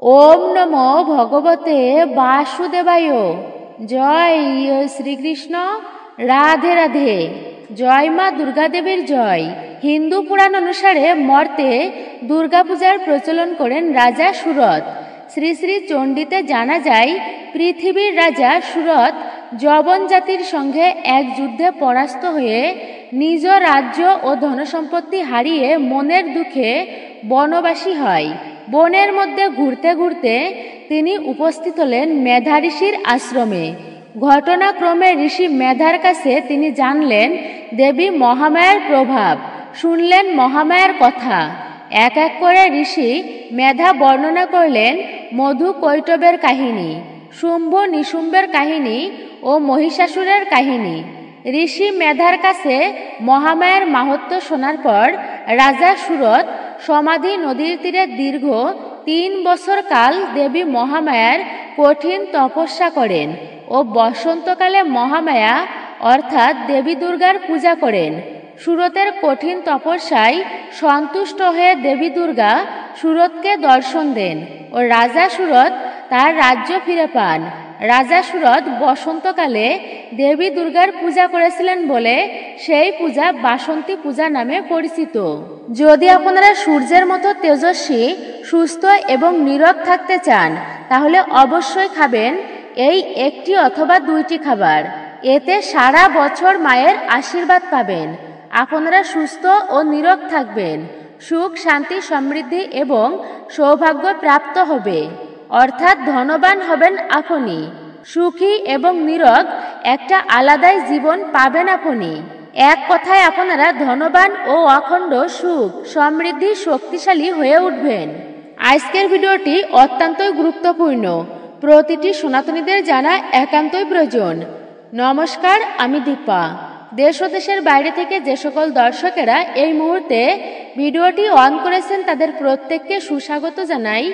ওম নমো ভগবতে বাসুদেবায়। জয় শ্রীকৃষ্ণ। রাধে রাধে। জয় মা দুর্গা দেবীর জয়। হিন্দু পুরাণ অনুসারে মর্তে দুর্গাপূজার প্রচলন করেন রাজা সুরত। শ্রী শ্রী চণ্ডীতে জানা যায়, পৃথিবীর রাজা সুরত যবন জাতির সঙ্গে এক যুদ্ধে পরাস্ত হয়ে নিজ রাজ্য ও ধনসম্পত্তি হারিয়ে মনের দুঃখে বনবাসী হয়। বনের মধ্যে ঘুরতে ঘুরতে তিনি উপস্থিত হলেন মেধা ঋষির আশ্রমে। ঘটনাক্রমে ঋষি মেধার কাছে তিনি জানলেন দেবী মহামায়ার প্রভাব, শুনলেন মহামায়ার কথা। এক এক করে ঋষি মেধা বর্ণনা করলেন মধু কৈটবের কাহিনী, শুম্ভ নিশুম্ভের কাহিনী ও মহিষাসুরের কাহিনী। ঋষি মেধার কাছে মহামায়ার মাহাত্ম্য শোনার পর রাজা সুরত সমাধি নদীর তীরে দীর্ঘ 3 বছর কাল দেবী মহামায়ার কঠিন তপস্যা করেন ও বসন্তকালে মহামায়া অর্থাৎ দেবী দুর্গার পূজা করেন। সুরতের কঠিন তপস্যায় সন্তুষ্ট হয়ে দেবী দুর্গা সুরতকে দর্শন দেন ও রাজা সুরত তার রাজ্য ফিরে পান। রাজা সুরত বসন্তকালে দেবী দুর্গার পূজা করেছিলেন বলে সেই পূজা বাসন্তী পূজা নামে পরিচিত। যদি আপনারা সূর্যের মতো তেজস্বী, সুস্থ এবং নীরোগ থাকতে চান তাহলে অবশ্যই খাবেন এই 1টি অথবা 2টি খাবার। এতে সারা বছর মায়ের আশীর্বাদ পাবেন। আপনারা সুস্থ ও নীরোগ থাকবেন, সুখ শান্তি সমৃদ্ধি এবং সৌভাগ্য প্রাপ্ত হবে, অর্থাৎ ধনবান হবেন আপনি। সুখী এবং নীরোগ একটা আলাদাই জীবন পাবেন আপনি। এক কথায় আপনারা ধনবান ও অখণ্ড সুখ সমৃদ্ধি শক্তিশালী হয়ে উঠবেন। আজকের ভিডিওটি অত্যন্তই গুরুত্বপূর্ণ, প্রতিটি সনাতনীদের জানা একান্তই প্রয়োজন। নমস্কার, আমি দীপা। দেশ ও দেশের বাইরে থেকে যে সকল দর্শকেরা এই মুহূর্তে ভিডিওটি অন করেছেন তাদের প্রত্যেককে সুস্বাগত জানাই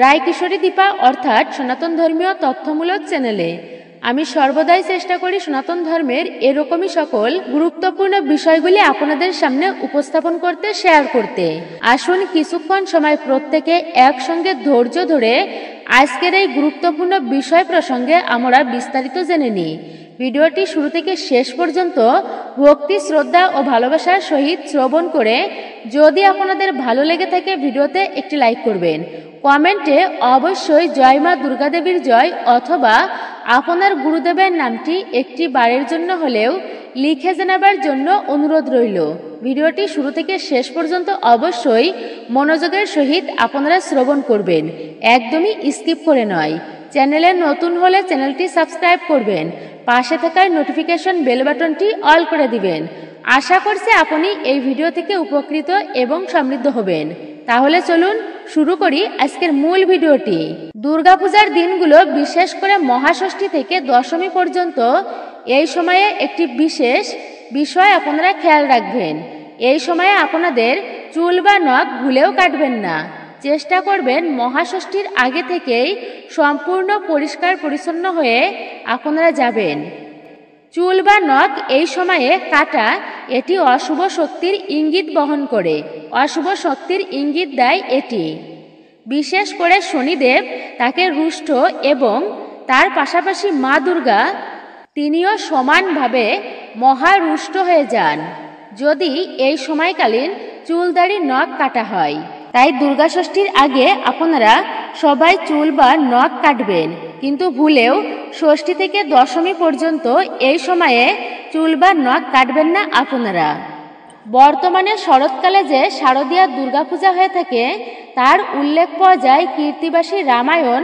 রায় কিশোরী দীপা অর্থাৎ সনাতন ধর্মীয় তথ্যমূলক চ্যানেলে। আমি সর্বদাই চেষ্টা করি সনাতন ধর্মের এরকমই সকল গুরুত্বপূর্ণ বিষয়গুলি আপনাদের সামনে উপস্থাপন করতে, শেয়ার করতে। আসুন কিছুক্ষণ সময় প্রত্যেকে একসঙ্গে ধৈর্য ধরে আজকের এই গুরুত্বপূর্ণ বিষয় প্রসঙ্গে আমরা বিস্তারিত জেনে নিই। ভিডিওটি শুরু থেকে শেষ পর্যন্ত ভক্তি, শ্রদ্ধা ও ভালোবাসার সহিত শ্রবণ করে যদি আপনাদের ভালো লেগে থাকে ভিডিওতে একটি লাইক করবেন। কমেন্টে অবশ্যই জয় মা দুর্গা দেবীর জয় অথবা আপনার গুরুদেবের নামটি একটি বারের জন্য হলেও লিখে জানাবার জন্য অনুরোধ রইল। ভিডিওটি শুরু থেকে শেষ পর্যন্ত অবশ্যই মনোযোগের সহিত আপনারা শ্রবণ করবেন, একদমই স্কিপ করে নয়। চ্যানেলে নতুন হলে চ্যানেলটি সাবস্ক্রাইব করবেন, পাশে থাকা নোটিফিকেশন বেল বাটনটি অল করে দিবেন। আশা করছি আপনি এই ভিডিও থেকে উপকৃত এবং সমৃদ্ধ হবেন। তাহলে চলুন শুরু করি আজকের মূল ভিডিওটি। দুর্গাপূজার দিনগুলো, বিশেষ করে মহাষষ্ঠী থেকে দশমী পর্যন্ত, এই সময়ে একটি বিশেষ বিষয় আপনারা খেয়াল রাখবেন। এই সময়ে আপনাদের চুল বা নখ ভুলেও কাটবেন না। চেষ্টা করবেন মহাষষ্ঠীর আগে থেকেই সম্পূর্ণ পরিষ্কার পরিচ্ছন্ন হয়ে আপনারা যাবেন। চুল বা নখ এই সময়ে কাটা এটি অশুভ শক্তির ইঙ্গিত বহন করে, অশুভ শক্তির ইঙ্গিত দেয় এটি। বিশেষ করে শনিদেব তাকে রুষ্ট এবং তার পাশাপাশি মা দুর্গা তিনিও সমানভাবে মহারুষ্ট হয়ে যান যদি এই সময়কালীন চুলদাড়ি নখ কাটা হয়। তাই দুর্গা ষষ্ঠীর আগে আপনারা সবাই চুল বা নখ কাটবেন, কিন্তু ভুলেও ষষ্ঠী থেকে দশমী পর্যন্ত এই সময়ে চুল বা নখ কাটবেন না আপনারা। বর্তমানে শরৎকালে যে শারদীয়া দুর্গাপূজা হয়ে থাকে তার উল্লেখ পাওয়া যায় কীর্তিবাসী রামায়ণ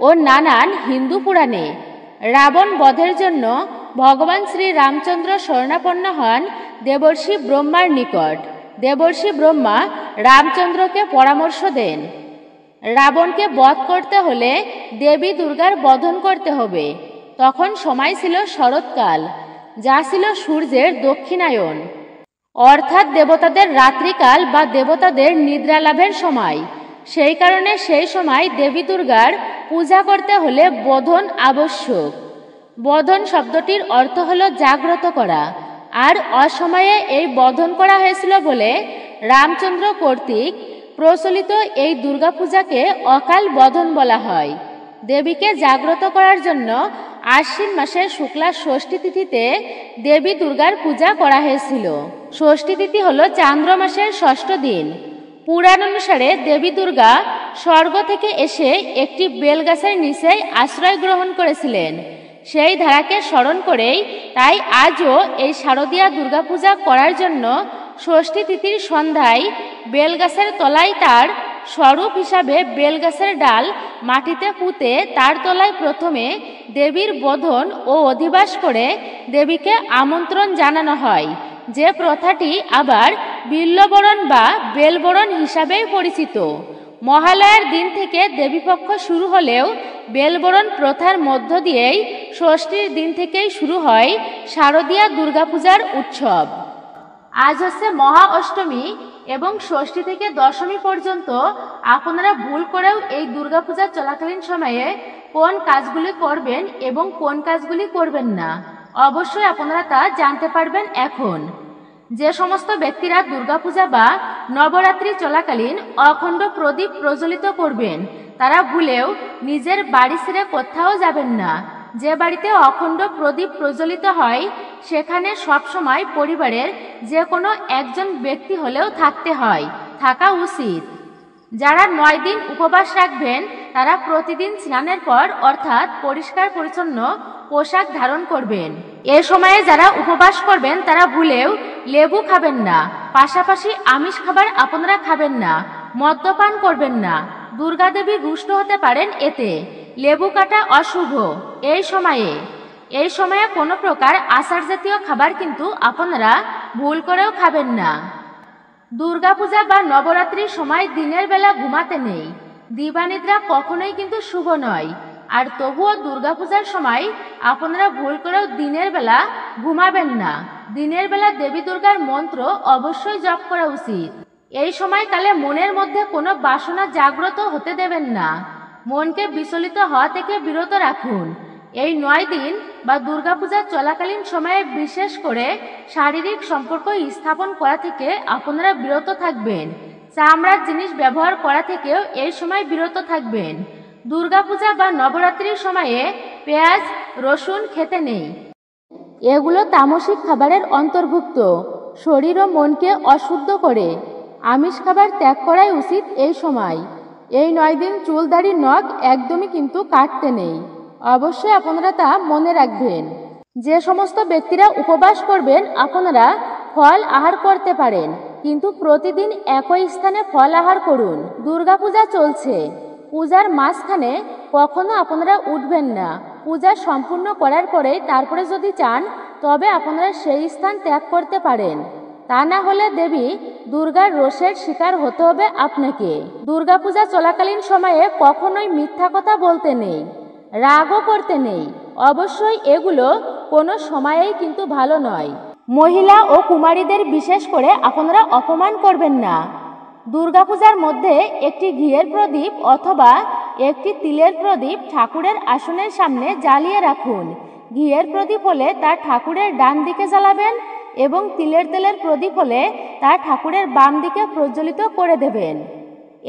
ও নানান হিন্দু পুরাণে। রাবণ বধের জন্য ভগবান শ্রী রামচন্দ্র শরণাপন্ন হন দেবর্ষি ব্রহ্মার নিকট। দেবর্ষি ব্রহ্মা রামচন্দ্রকে পরামর্শ দেন, রাবণকে বধ করতে হলে দেবী দুর্গার বধন করতে হবে। তখন সময় ছিল শরৎকাল, যা ছিল সূর্যের দক্ষিণায়ন, অর্থাৎ দেবতাদের রাত্রিকাল বা দেবতাদের নিদ্রা লাভের সময়। সেই কারণে সেই সময় দেবী দুর্গার পূজা করতে হলে বোধন আবশ্যক। বোধন শব্দটির অর্থ হলো জাগ্রত করা, আর অসময়ে এই বোধন করা হয়েছিল বলে রামচন্দ্র কর্তৃক প্রচলিত এই দুর্গাপূজাকে অকাল বোধন বলা হয়। দেবীকে জাগ্রত করার জন্য আশ্বিন মাসের শুক্লা ষষ্ঠী তিথিতে দেবী দুর্গার পূজা করা হয়েছিল। ষষ্ঠী তিথি হল চান্দ্র মাসের ষষ্ঠ দিন। পুরাণ অনুসারে দেবী দুর্গা স্বর্গ থেকে এসে একটি বেলগাছের নিচে আশ্রয় গ্রহণ করেছিলেন। সেই ধারাকে স্মরণ করেই তাই আজও এই শারদীয়া দুর্গাপূজা করার জন্য ষষ্ঠী তিথির সন্ধ্যায় বেলগাছের তলায় তার স্বরূপ হিসাবে বেলগাছের ডাল মাটিতে পুঁতে তার তলায় প্রথমে দেবীর বোধন ও অধিবাস করে দেবীকে আমন্ত্রণ জানানো হয়, যে প্রথাটি আবার বিল্লবরণ বা বেলবরণ হিসাবেই পরিচিত। মহালয়ার দিন থেকে দেবীপক্ষ শুরু হলেও বেলবরণ প্রথার মধ্য দিয়েই ষষ্ঠীর দিন থেকেই শুরু হয় শারদীয়া দুর্গাপূজার উৎসব। আজ হচ্ছে মহা অষ্টমী এবং ষষ্ঠী থেকে দশমী পর্যন্ত আপনারা ভুল করেও এই দুর্গাপূজা চলাকালীন সময়ে কোন কাজগুলি করবেন এবং কোন কাজগুলি করবেন না, অবশ্যই আপনারা তা জানতে পারবেন এখন। যে সমস্ত ব্যক্তিরা দুর্গাপূজা বা নবরাত্রি চলাকালীন অখণ্ড প্রদীপ প্রজ্বলিত করবেন তারা ভুলেও নিজের বাড়ি ছেড়ে কোথাও যাবেন না। যে বাড়িতে অখণ্ড প্রদীপ প্রজ্বলিত হয় সেখানে সবসময় পরিবারের যে কোনো একজন ব্যক্তি হলেও থাকা উচিত। যারা 9 দিন উপবাস রাখবেন তারা প্রতিদিন স্নানের পর অর্থাৎ পরিষ্কার পরিচ্ছন্ন পোশাক ধারণ করবেন। এ সময়ে যারা উপবাস করবেন তারা ভুলেও লেবু খাবেন না, পাশাপাশি আমিষ খাবার আপনারা খাবেন না, মদ্যপান করবেন না। দুর্গা দেবী রুষ্ট হতে পারেন এতে। লেবু কাটা অশুভ। এই সময়ে কোনো প্রকার আচার জাতীয় খাবার কিন্তু আপনারা ভুল করেও খাবেন না। দুর্গাপূজা বা নবরাত্রির সময় দিনের বেলা ঘুমাতে নেই। দিবানিদ্রা কখনোই কিন্তু শুভ নয়। আর তবুও দুর্গাপূজার সময় আপনারা ভুল করেও দিনের বেলা ঘুমাবেন না। দিনের বেলা দেবী দুর্গার মন্ত্র অবশ্যই জপ করা উচিত। এই সময়কালে মনের মধ্যে কোনো বাসনা জাগ্রত হতে দেবেন না। মনকে বিচলিত হওয়া থেকে বিরত রাখুন। এই 9 দিন বা দুর্গাপূজা চলাকালীন সময়ে বিশেষ করে শারীরিক সম্পর্ক স্থাপন করা থেকে আপনারা বিরত থাকবেন। চামড়ার জিনিস ব্যবহার করা থেকেও এই সময় বিরত থাকবেন। দুর্গাপূজা বা নবরাত্রির সময়ে পেঁয়াজ রসুন খেতে নেই। এগুলো তামসিক খাবারের অন্তর্ভুক্ত, শরীর ও মনকে অশুদ্ধ করে। আমিষ খাবার ত্যাগ করাই উচিত এই সময়। এই 9 দিন চুল দাড়ি নখ একদমই কিন্তু কাটতে নেই। অবশ্যই আপনারা তা মনে রাখবেন। যে সমস্ত ব্যক্তিরা উপবাস করবেন আপনারা ফল আহার করতে পারেন, কিন্তু প্রতিদিন একই স্থানে ফল আহার করুন। দুর্গাপূজা চলছে, পূজার মাঝখানে কখনো আপনারা উঠবেন না। পূজা সম্পূর্ণ করার পরে তারপরে যদি চান তবে আপনারা সেই স্থান ত্যাগ করতে পারেন। তা না হলে দেবী দুর্গার রোষের শিকার হতে হবে আপনাকে। দুর্গাপূজা চলাকালীন সময়ে কখনোই মিথ্যা কথা বলতে নেই, রাগও করতে নেই। অবশ্যই এগুলো কোনো সময়েই কিন্তু ভালো নয়। মহিলা ও কুমারীদের বিশেষ করে আপনারা অপমান করবেন না। দুর্গাপূজার মধ্যে একটি ঘিয়ের প্রদীপ অথবা একটি তিলের প্রদীপ ঠাকুরের আসনের সামনে জ্বালিয়ে রাখুন। ঘিয়ের প্রদীপ হলে তা ঠাকুরের ডান দিকে জ্বালাবেন এবং তেলের প্রদীপ হলে তা ঠাকুরের বাম দিকে প্রজ্বলিত করে দেবেন।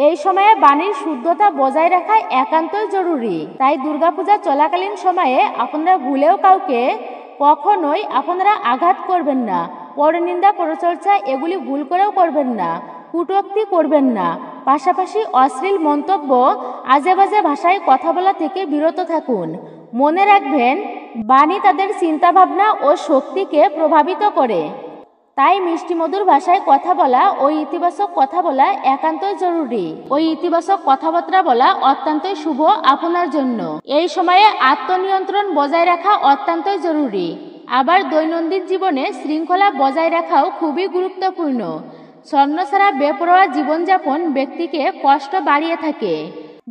এই সময়ে বাণীর শুদ্ধতা বজায় রাখা একান্তই জরুরি। তাই দুর্গাপূজা চলাকালীন সময়ে আপনারা ভুলেও কাউকে কখনোই আপনারা আঘাত করবেন না। পরনিন্দা পরচর্চা এগুলি ভুল করেও করবেন না। কটূক্তি করবেন না। পাশাপাশি অশ্লীল মন্তব্য আজে বাজে ভাষায় কথা বলা থেকে বিরত থাকুন। মনে রাখবেন বাণী তাদের চিন্তাভাবনা ও শক্তিকে প্রভাবিত করে। তাই মিষ্টি মধুর ভাষায় কথা বলা ও ইতিবাচক কথা বলা একান্তই জরুরি। ওই ইতিবাচক কথাবার্তা বলা অত্যন্তই শুভ আপনার জন্য। এই সময়ে আত্মনিয়ন্ত্রণ বজায় রাখা অত্যন্তই জরুরি। আবার দৈনন্দিন জীবনে শৃঙ্খলা বজায় রাখাও খুবই গুরুত্বপূর্ণ। ছন্নছাড়া বেপরোয়া জীবনযাপন ব্যক্তিকে কষ্ট বাড়িয়ে থাকে।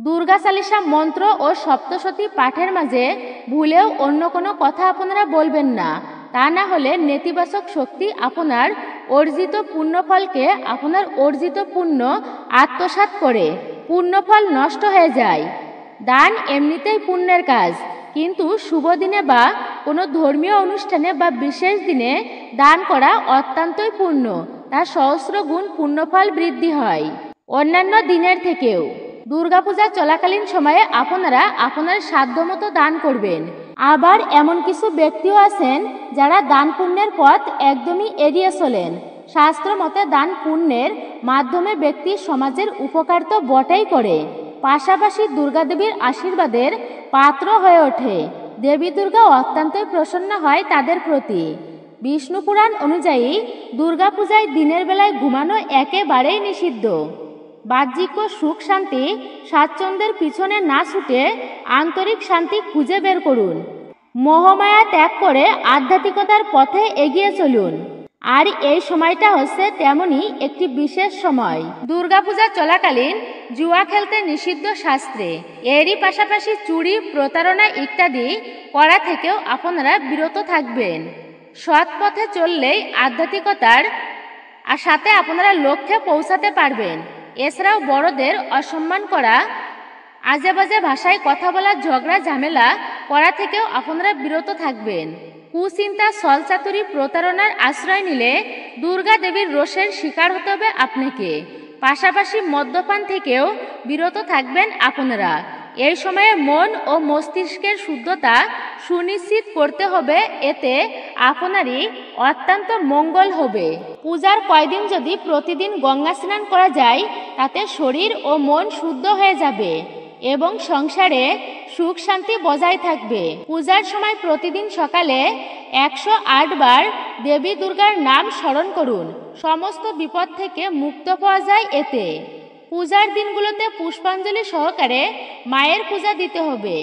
দুর্গা চালিসা মন্ত্র ও সপ্তশতী পাঠের মাঝে ভুলেও অন্য কোনো কথা আপনারা বলবেন না। তা না হলে নেতিবাচক শক্তি আপনার অর্জিত পুণ্যফলকে আপনার অর্জিত পুণ্য আত্মসাৎ করে পুণ্যফল নষ্ট হয়ে যায়। দান এমনিতেই পুণ্যের কাজ, কিন্তু শুভ দিনে বা কোনো ধর্মীয় অনুষ্ঠানে বা বিশেষ দিনে দান করা অত্যন্তই পুণ্য। তার সহস্র গুণ পুণ্যফল বৃদ্ধি হয়। অন্যান্য দিনের থেকেও। দুর্গাপূজা চলাকালীন সময়ে আপনারা আপনার সাধ্যমতো দান করবেন। আবার এমন কিছু ব্যক্তিও আছেন যারা দান পুণ্যের পথ একদমই এড়িয়ে চলেন। শাস্ত্র মতে দান পুণ্যের মাধ্যমে ব্যক্তি সমাজের উপকার তো বটেই করে, পাশাপাশি দুর্গাদেবীর আশীর্বাদের পাত্র হয়ে ওঠে। দেবী দুর্গা অত্যন্তই প্রসন্ন হয় তাদের প্রতি। বিষ্ণু পুরাণ অনুযায়ী দুর্গাপূজায় দিনের বেলায় ঘুমানো একেবারেই নিষিদ্ধ। বাহ্যিক সুখ শান্তি স্বাচ্ছন্দ্যের পিছনে না ছুটে আন্তরিক শান্তি খুঁজে বের করুন। মোহমায়া ত্যাগ করে আধ্যাত্মিকতার পথে এগিয়ে চলুন। আর এই সময়টা হচ্ছে তেমনই একটি বিশেষ সময়। দুর্গাপূজা চলাকালীন জুয়া খেলতে নিষিদ্ধ শাস্ত্রে। এরই পাশাপাশি চুরি, প্রতারণা ইত্যাদি করা থেকেও আপনারা বিরত থাকবেন। সৎ পথে চললেই আধ্যাত্মিকতার সাথে আপনারা লক্ষ্যে পৌঁছাতে পারবেন। এছাড়াও বড়দের অসম্মান করা, আজে বাজে ভাষায় কথা বলা, ঝগড়া ঝামেলা করা থেকেও আপনারা বিরত থাকবেন। কুচিন্তা, ছলচাতুরি, প্রতারণার আশ্রয় নিলে দুর্গা দেবীর রোষের শিকার হতে হবে আপনাকে। পাশাপাশি মদ্যপান থেকেও বিরত থাকবেন আপনারা। এই সময়ে মন ও মস্তিষ্কের শুদ্ধতা সুনিশ্চিত করতে হবে, এতে আপনারই অত্যন্ত মঙ্গল হবে। পূজার কয়দিন যদি প্রতিদিন গঙ্গা স্নান করা যায় তাতে শরীর ও মন শুদ্ধ হয়ে যাবে এবং সংসারে সুখ শান্তি বজায় থাকবে। পূজার সময় প্রতিদিন সকালে 108 বার দেবী দুর্গার নাম স্মরণ করুন। সমস্ত বিপদ থেকে মুক্ত পাওয়া যায় এতে। পূজার দিনগুলোতে পুষ্পাঞ্জলি সহকারে মায়ের পূজা দিতে হবে।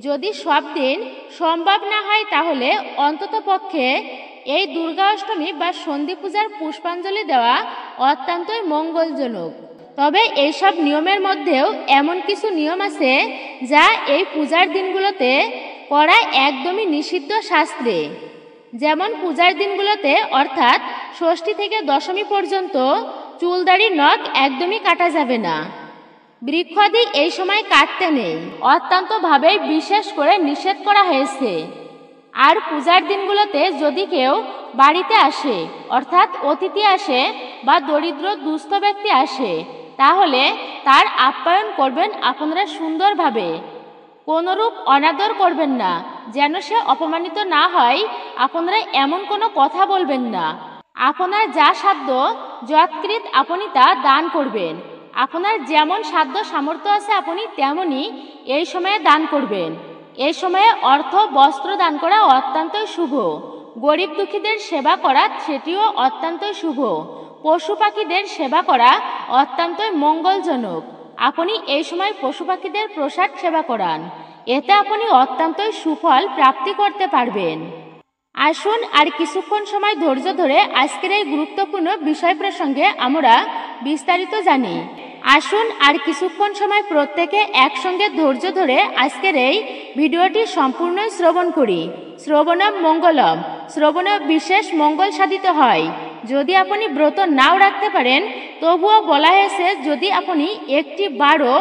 যদি সব দিন সম্ভব না হয় তাহলে অন্তত পক্ষে এই দুর্গা অষ্টমী বা সন্ধি পূজার পুষ্পাঞ্জলি দেওয়া অত্যন্তই মঙ্গলজনক। তবে এইসব নিয়মের মধ্যেও এমন কিছু নিয়ম আছে যা এই পূজার দিনগুলোতে করা একদমই নিষিদ্ধ শাস্ত্রে। যেমন পূজার দিনগুলোতে অর্থাৎ ষষ্ঠী থেকে দশমী পর্যন্ত চুলদাড়ি নখ একদমই কাটা যাবে না। বৃক্ষাদি এই সময় কাটতে নেই, অত্যন্তভাবে বিশেষ করে নিষেধ করা হয়েছে। আর পূজার দিনগুলোতে যদি কেউ বাড়িতে আসে অর্থাৎ অতিথি আসে বা দরিদ্র দুস্থ ব্যক্তি আসে তাহলে তার আপ্যায়ন করবেন আপনারা সুন্দরভাবে। কোনরূপ অনাদর করবেন না, যেন সে অপমানিত না হয় আপনারা এমন কোনো কথা বলবেন না। আপনার যা সাধ্য যৎকৃত আপনি তা দান করবেন। আপনার যেমন সাধ্য সামর্থ্য আছে আপনি তেমনই এই সময়ে দান করবেন। এই সময়ে অর্থ বস্ত্র দান করা অত্যন্তই শুভ। গরিব দুঃখীদের সেবা করা সেটিও অত্যন্তই শুভ। পশু পাখিদের সেবা করা অত্যন্তই মঙ্গলজনক। আপনি এই সময় পশু পাখিদের প্রসাদ সেবা করান, এতে আপনি অত্যন্তই সুফল প্রাপ্তি করতে পারবেন। আসুন আর কিছুক্ষণ সময় ধৈর্য ধরে আজকের এই গুরুত্বপূর্ণ বিষয় প্রসঙ্গে আমরা বিস্তারিত জানি। আসুন আর কিছুক্ষণ সময় প্রত্যেকে একসঙ্গে ধৈর্য ধরে আজকের এই ভিডিওটি সম্পূর্ণ শ্রবণ করি। শ্রবণম মঙ্গলম, শ্রবণে বিশেষ মঙ্গল সাধিত হয়। যদি আপনি ব্রত নাও রাখতে পারেন তবুও বলা হয়েছে যদি আপনি একটি বারও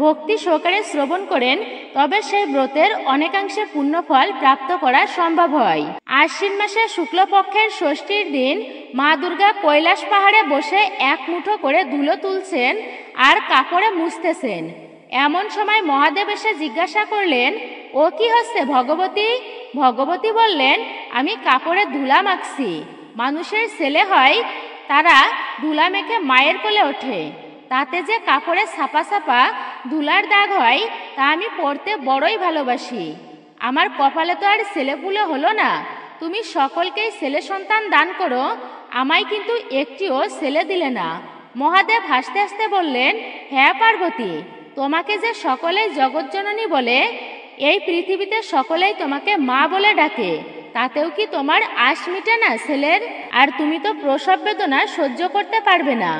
ভক্তি সহকারে শ্রবণ করেন তবে সেই ব্রতের অনেকাংশে পুণ্যফল প্রাপ্ত করা সম্ভব হয়। আশ্বিন মাসের শুক্লপক্ষের ষষ্ঠীর দিন মা দুর্গা কৈলাস পাহাড়ে বসে এক মুঠো করে ধুলো তুলছেন আর কাপড়ে মুছতেছেন। এমন সময় মহাদেব এসে জিজ্ঞাসা করলেন, ও কি হচ্ছে ভগবতী? ভগবতী বললেন, আমি কাপড়ে ধুলা মাখছি। মানুষের ছেলে হয় তারা ধুলা মেখে মায়ের কোলে ওঠে, তাতে যে কাপড়ে ছাপা ছাপা ধুলার দাগ হয় তা আমি পরতে বড়ই ভালোবাসি। আমার কপালে তো আর ছেলেপুলে হলো না, তুমি সকলকেই ছেলে সন্তান দান করো, আমায় কিন্তু একটিও ছেলে দিলে না। মহাদেব হাসতে হাসতে বললেন, হ্যাঁ পার্বতী, তোমাকে যে সকলেই জগৎজননী বলে, এই পৃথিবীতে সকলেই তোমাকে মা বলে ডাকে, তাতেও কি তোমার আশ মিটে না ছেলের? আর তুমি তো প্রসব বেদনা সহ্য করতে পারবে না।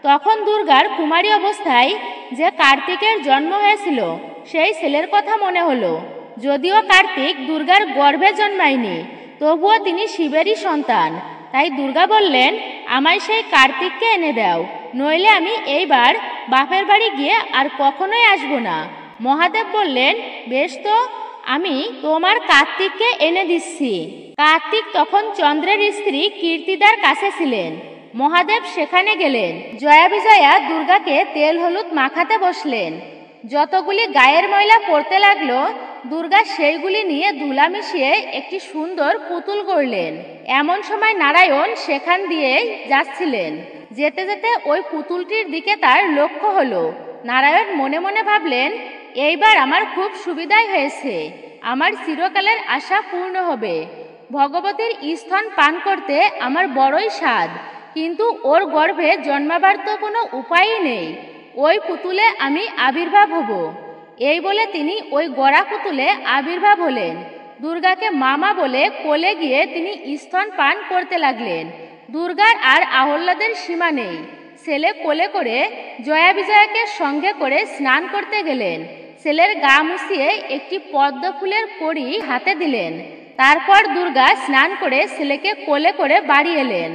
তখন দুর্গার কুমারী অবস্থায় যে কার্তিকের জন্ম হয়েছিল সেই ছেলের কথা মনে হলো। যদিও কার্তিক দুর্গার গর্ভে জন্মায়নি, তবুও তিনি শিবেরই সন্তান। তাই দুর্গা বললেন, আমায় সেই কার্তিককে এনে দাও, নইলে আমি এইবার বাপের বাড়ি গিয়ে আর কখনোই আসবো না। মহাদেব বললেন, বেশ তো, আমি তোমার কার্তিককে এনে দিচ্ছি। কার্তিক তখন চন্দ্রের স্ত্রী কীর্তিদার কাছে ছিলেন। মহাদেব সেখানে গেলেন। জয়া বিজয়া দুর্গাকে তেল হলুদ মাখাতে বসলেন। যতগুলি গায়ের ময়লা পড়তে লাগলো, দুর্গা সেইগুলি নিয়ে ধুলা মিশিয়ে একটি সুন্দর পুতুল গড়লেন। এমন সময় নারায়ণ সেখান দিয়ে যাচ্ছিলেন। যেতে যেতে ওই পুতুলটির দিকে তার লক্ষ্য হলো। নারায়ণ মনে মনে ভাবলেন, এইবার আমার খুব সুবিধাই হয়েছে, আমার চিরকালের আশা পূর্ণ হবে। ভগবতীর স্তন পান করতে আমার বড়ই স্বাদ, কিন্তু ওর গর্ভে জন্মাবার তো কোনো উপায়ই নেই। ওই পুতুলে আমি আবির্ভাব হব। এই বলে তিনি ওই গড়া পুতুলে আবির্ভাব হলেন। দুর্গাকে মামা বলে কোলে গিয়ে তিনি স্তন পান করতে লাগলেন। দুর্গার আর আহ্লাদের সীমা নেই। ছেলে কোলে করে জয়া বিজয়াকে সঙ্গে করে স্নান করতে গেলেন। ছেলের গা মুছিয়ে একটি পদ্ম ফুলের কড়ি হাতে দিলেন। তারপর দুর্গা স্নান করে ছেলেকে কোলে করে বাড়ি এলেন।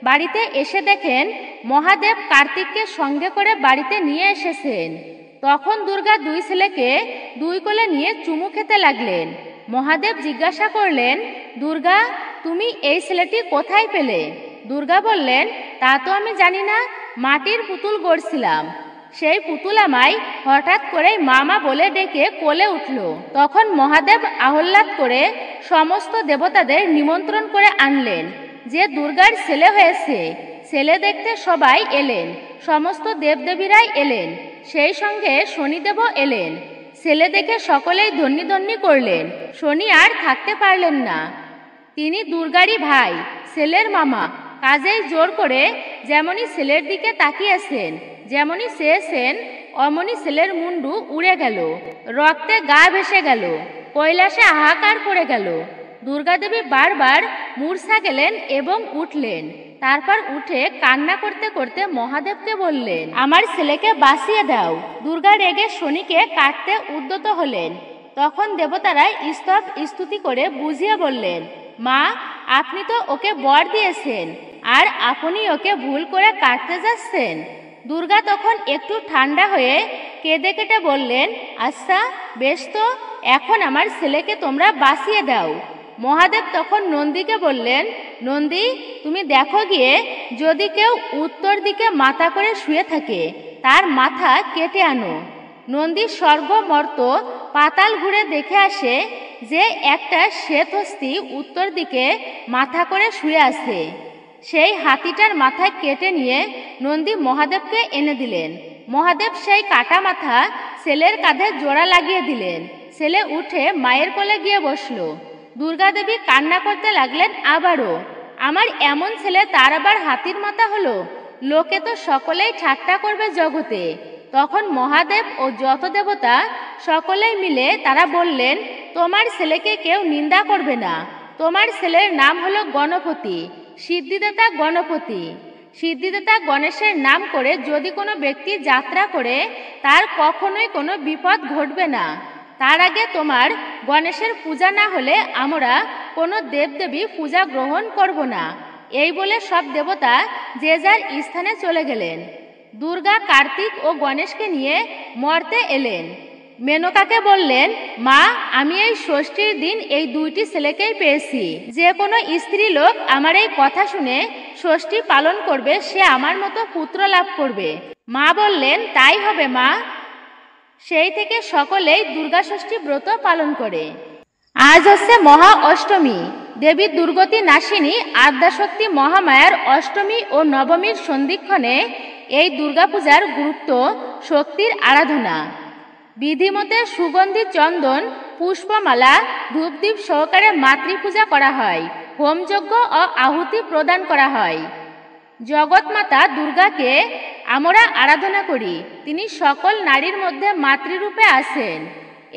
বাড়িতে এসে দেখেন মহাদেব কার্তিককে সঙ্গে করে বাড়িতে নিয়ে এসেছেন। তখন দুর্গা দুই ছেলেকে দুই কোলে নিয়ে চুমু খেতে লাগলেন। মহাদেব জিজ্ঞাসা করলেন, দুর্গা, তুমি এই ছেলেটি কোথায় পেলে? দুর্গা বললেন, তা তো আমি জানি না, মাটির পুতুল গড়ছিলাম। সেই পুতুল আমায় হঠাৎ করেই মামা বলে ডেকে কোলে উঠল। তখন মহাদেব আহ্লাদ করে সমস্ত দেবতাদের নিমন্ত্রণ করে আনলেন যে দুর্গার ছেলে হয়েছে। ছেলে দেখতে সবাই এলেন, সমস্ত দেবদেবীরাই এলেন, সেই সঙ্গে শনিদেবও এলেন। ছেলে দেখে সকলেই ধন্যি ধন্যি করলেন। শনি আর থাকতে পারলেন না। তিনি দুর্গারই ভাই, ছেলের মামা, কাজেই জোর করে যেমনই ছেলের দিকে তাকিয়েছেন, যেমনই চেয়েছেন, অমনি ছেলের মুন্ডু উড়ে গেল, রক্তে গা ভেসে গেল, কৈলাসে হাহাকার পড়ে গেল। দুর্গাদেবী বারবার মূর্ছা গেলেন এবং উঠলেন। তারপর উঠে কান্না করতে করতে মহাদেবকে বললেন, আমার ছেলেকে বাঁচিয়ে দাও। দুর্গা রেগে শনিকে কাটতে উদ্যত হলেন। তখন দেবতারা স্তব স্তুতি করে বুঝিয়ে বললেন, মা, আপনি তো ওকে বর দিয়েছেন, আর আপনি ওকে ভুল করে কাটতে যাচ্ছেন। দুর্গা তখন একটু ঠান্ডা হয়ে কেঁদে কেটে বললেন, আচ্ছা বেশ, তো এখন আমার ছেলেকে তোমরা বাঁচিয়ে দাও। মহাদেব তখন নন্দীকে বললেন, নন্দী, তুমি দেখো গিয়ে, যদি কেউ উত্তর দিকে মাথা করে শুয়ে থাকে তার মাথা কেটে আনো। নন্দী স্বর্গ মর্ত পাতাল ঘুরে দেখে আসে যে একটা শ্বেতহস্তি উত্তর দিকে মাথা করে শুয়ে আছে। সেই হাতিটার মাথা কেটে নিয়ে নন্দী মহাদেবকে এনে দিলেন। মহাদেব সেই কাটা মাথা ছেলের কাঁধে জোড়া লাগিয়ে দিলেন। ছেলে উঠে মায়ের কোলে গিয়ে বসল। দুর্গাদেবী কান্না করতে লাগলেন আবারও, আমার এমন ছেলে, তার আবার হাতির মাথা হলো, লোকে তো সকলেই ঠাট্টা করবে জগতে। তখন মহাদেব ও যত দেবতা সকলেই মিলে তারা বললেন, তোমার ছেলেকে কেউ নিন্দা করবে না। তোমার ছেলের নাম হলো গণপতি, সিদ্ধিদাতা গণপতি। সিদ্ধিদাতা গণেশের নাম করে যদি কোনো ব্যক্তি যাত্রা করে, তার কখনোই কোনো বিপদ ঘটবে না। তার আগে তোমার গণেশের পূজা না হলে আমরা কোনো দেবদেবী পূজা গ্রহণ করব না। এই বলে সব দেবতা যে যার স্থানে চলে গেলেন। দুর্গা কার্তিক ও গণেশকে নিয়ে মর্তে এলেন। মেনকাকে বললেন, মা, আমি এই ষষ্ঠীর দিন এই দুইটি ছেলেকেই পেয়েছি। যে কোনো স্ত্রী লোক আমার এই কথা শুনে ষষ্ঠী পালন করবে, সে আমার মতো পুত্র লাভ করবে। মা বললেন, তাই হবে মা। সেই থেকে সকলেই দুর্গা ষষ্ঠী ব্রত পালন করে। আজ হচ্ছে মহা অষ্টমী, দেবী দুর্গতি নাশিনী আদ্যাশক্তি মহামায়ার অষ্টমী ও নবমীর সন্ধিক্ষণে এই দুর্গাপূজার গুরুত্ব, শক্তির আরাধনা। বিধিমতে সুগন্ধি চন্দন পুষ্পমালা ধূপদীপ সহকারে মাতৃপূজা করা হয়। হোমযজ্ঞ ও আহুতি প্রদান করা হয়। জগৎমাতা দুর্গাকে আমরা আরাধনা করি। তিনি সকল নারীর মধ্যে মাতৃরূপে আছেন।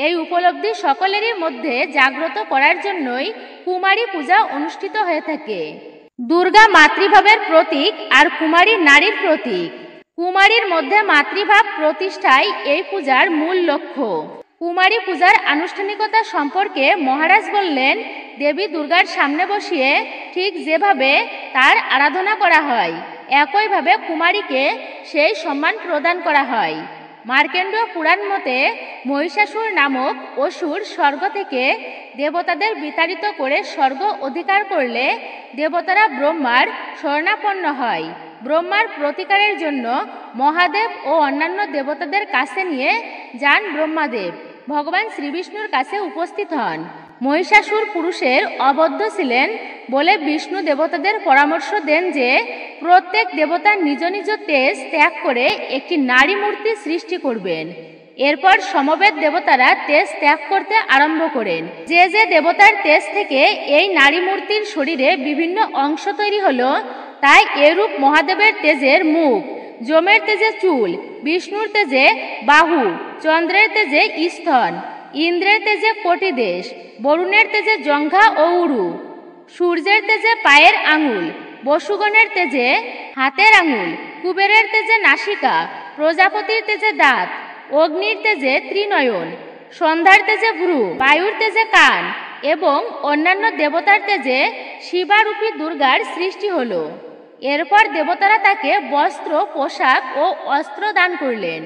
এই উপলব্ধি সকলেরই মধ্যে জাগ্রত করার জন্যই কুমারী পূজা অনুষ্ঠিত হয়ে থাকে। দুর্গা মাতৃভাবের প্রতীক আর কুমারী নারীর প্রতীক। কুমারীর মধ্যে মাতৃভাব প্রতিষ্ঠাই এই পূজার মূল লক্ষ্য। কুমারী পূজার আনুষ্ঠানিকতা সম্পর্কে মহারাজ বললেন, দেবী দুর্গার সামনে বসিয়ে ঠিক যেভাবে তার আরাধনা করা হয়, একইভাবে কুমারীকে সেই সম্মান প্রদান করা হয়। মার্কেন্ডীয় পুরাণ মতে মহিষাসুর নামক অসুর স্বর্গ থেকে দেবতাদের বিতাড়িত করে স্বর্গ অধিকার করলে দেবতারা ব্রহ্মার শরণাপন্ন হয়। ব্রহ্মার প্রতিকারের জন্য মহাদেব ও অন্যান্য দেবতাদের কাছে নিয়ে যান ব্রহ্মাদেব। ভগবান শ্রীবিষ্ণুর কাছে উপস্থিত হন। মহিষাসুর পুরুষের অবদ্ধ ছিলেন বলে বিষ্ণু দেবতাদের পরামর্শ দেন যে প্রত্যেক দেবতা নিজ নিজ তেজ ত্যাগ করে একটি নারী মূর্তি সৃষ্টি করবেন। এরপর সমবেত দেবতারা তেজ ত্যাগ করতে আরম্ভ করেন। যে যে দেবতার তেজ থেকে এই নারী মূর্তির শরীরে বিভিন্ন অংশ তৈরি হলো, তাই এরূপ মহাদেবের তেজের মুখ, যমের তেজে চুল, বিষ্ণুর তেজে বাহু, চন্দ্রের তেজে স্তন, ইন্দ্রের তেজে কটিদেশ, বরুণের তেজে জঙ্ঘা ও উরু, সূর্যের তেজে পায়ের আঙুল, বসুগণের তেজে হাতের আঙুল, কুবেরের তেজে নাসিকা, প্রজাপতির তেজে দাঁত, অগ্নির তেজে ত্রিনয়ন, সন্ধ্যার তেজে ভ্রু, বায়ুর তেজে কান এবং অন্যান্য দেবতার তেজে শিবারূপী দুর্গার সৃষ্টি হলো। এরপর দেবতারা তাকে বস্ত্র, পোশাক ও অস্ত্র দান করলেন।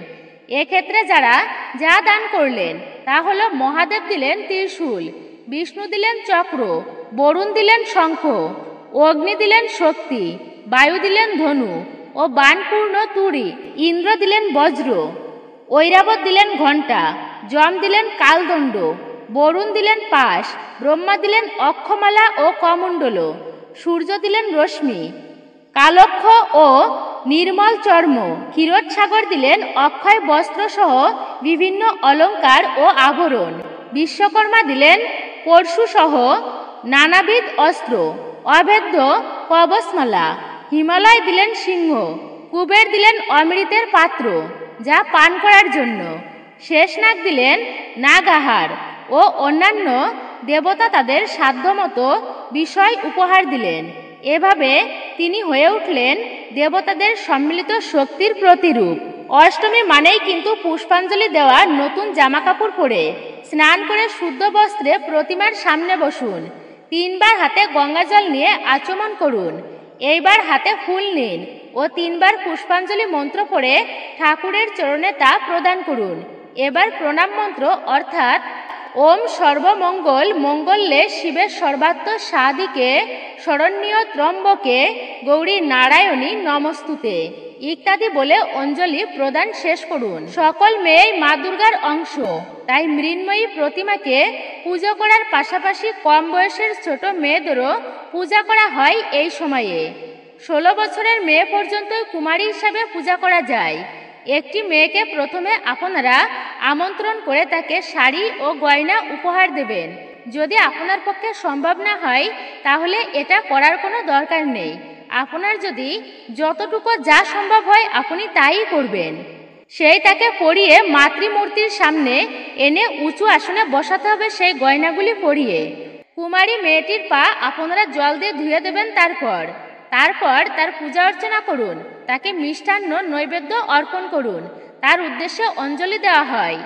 এক্ষেত্রে যারা যা দান করলেন তা হলো মহাদেব দিলেন ত্রিশূল, বিষ্ণু দিলেন চক্র, বরুণ দিলেন শঙ্খ, অগ্নি দিলেন শক্তি, বায়ু দিলেন ধনু ও বাণপূর্ণ তুড়ি, ইন্দ্র দিলেন বজ্র, ঐরাবত দিলেন ঘণ্টা, যম দিলেন কালদণ্ড, বরুণ দিলেন পাশ, ব্রহ্মা দিলেন অক্ষমালা ও কমণ্ডল, সূর্য দিলেন রশ্মি, কালক্ষ ও নির্মল চর্ম, ক্ষীরোদসাগর দিলেন অক্ষয় বস্ত্র সহ বিভিন্ন অলঙ্কার ও আভরণ, বিশ্বকর্মা দিলেন পরশু সহ নানাবিধ অস্ত্র, অভেদ্য কবচমালা, হিমালয় দিলেন সিংহ, কুবের দিলেন অমৃতের পাত্র যা পান করার জন্য, শেষনাগ দিলেন নাগাহার ও অন্যান্য দেবতা তাদের সাধ্যমতো বিষয় উপহার দিলেন। এভাবে তিনি হয়ে উঠলেন দেবতাদের সম্মিলিত শক্তির প্রতিরূপ। অষ্টমী মানেই কিন্তু পুষ্পাঞ্জলি দেওয়া, নতুন জামাকাপড় পরে স্নান করে শুদ্ধ বস্ত্রে প্রতিমার সামনে বসুন। 3 বার হাতে গঙ্গাজল নিয়ে আচমন করুন। এইবার হাতে ফুল নিন ও 3 বার পুষ্পাঞ্জলি মন্ত্র পড়ে ঠাকুরের চরণে তা প্রদান করুন। এবার প্রণাম মন্ত্র অর্থাৎ ওম সর্বমঙ্গল মঙ্গলে শিবের সর্বাত্ম সাদিকে শরণ্য ত্রম্বকে গৌরী নারায়ণী নমস্তুতে ইত্যাদি বলে অঞ্জলি প্রদান শেষ করুন। সকল মেয়েই মা দুর্গার অংশ, তাই মৃন্ময়ী প্রতিমাকে পুজো করার পাশাপাশি কম বয়সের ছোট মেয়েদেরও পূজা করা হয় এই সময়ে। 16 বছরের মেয়ে পর্যন্ত কুমারী হিসাবে পূজা করা যায়। একটি মেয়েকে প্রথমে আপনারা আমন্ত্রণ করে তাকে শাড়ি ও গয়না উপহার দেবেন। যদি আপনার পক্ষে সম্ভব না হয় তাহলে এটা করার কোনো দরকার নেই। আপনার যদি যতটুকু যা সম্ভব হয় আপনি তাই করবেন। সেই তাকে পরিয়ে মাতৃমূর্তির সামনে এনে উঁচু আসনে বসাতে হবে সেই গয়নাগুলি পরিয়ে। কুমারী মেয়েটির পা আপনারা জল দিয়ে ধুয়ে দেবেন। তারপর তার পূজা অর্চনা করুন, তাকে মিষ্টান্ন নৈবেদ্য অর্পণ করুন, তার উদ্দেশ্যে অঞ্জলি দেওয়া হয়।